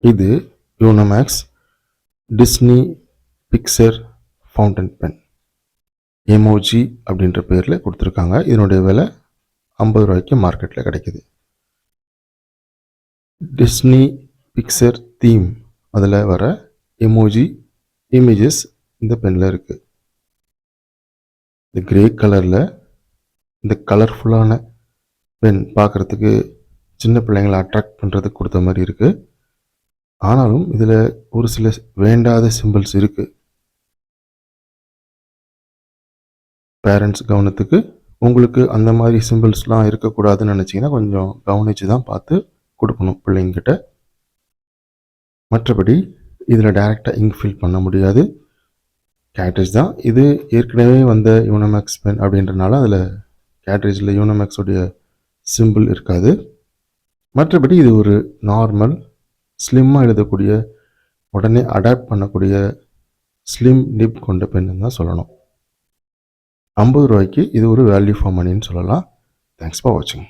இது Unomax Disney picture fountain pen emoji அப்படின்ற பேரில் கொடுத்துருக்காங்க. இதனுடைய விலை 50 ரூபாய்க்கு மார்க்கெட்டில் கிடைக்குது. டிஸ்னி பிக்சர் தீம் அதில் வர எமோஜி இமேஜஸ் இந்த பெனில் இருக்குது. இந்த கிரே கலரில் இந்த கலர்ஃபுல்லான பென் பார்க்குறதுக்கு சின்ன பிள்ளைங்களை அட்ராக்ட் பண்ணுறதுக்கு கொடுத்த மாதிரி இருக்குது. ஆனாலும் இதில் ஒரு சில வேண்டாத சிம்பிள்ஸ் இருக்குது. பேரண்ட்ஸ் கவனத்துக்கு, உங்களுக்கு அந்த மாதிரி சிம்பிள்ஸ்லாம் இருக்கக்கூடாதுன்னு நினச்சிங்கன்னா கொஞ்சம் கவனித்து தான் பார்த்து கொடுக்கணும் பிள்ளைங்கிட்ட. மற்றபடி இதில் டைரெக்டாக இங்க் ஃபில் பண்ண முடியாது, கேட்ரேஜ் தான். இது ஏற்கனவே வந்த யூனோமேக்ஸ் பென் அப்படின்றனால அதில் கேட்ரேஜில் யூனோமேக்ஸோடைய சிம்பிள் இருக்காது. மற்றபடி இது ஒரு நார்மல் ஸ்லிம்மாக எழுதக்கூடிய, உடனே அடாப்ட் பண்ணக்கூடிய ஸ்லிம் நிப் கொண்ட பென்னு தான் சொல்லணும். 50 ரூபாய்க்கு இது ஒரு வேல்யூ ஃபார் மணின்னு சொல்லலாம். தேங்க்ஸ் ஃபார் வாட்சிங்.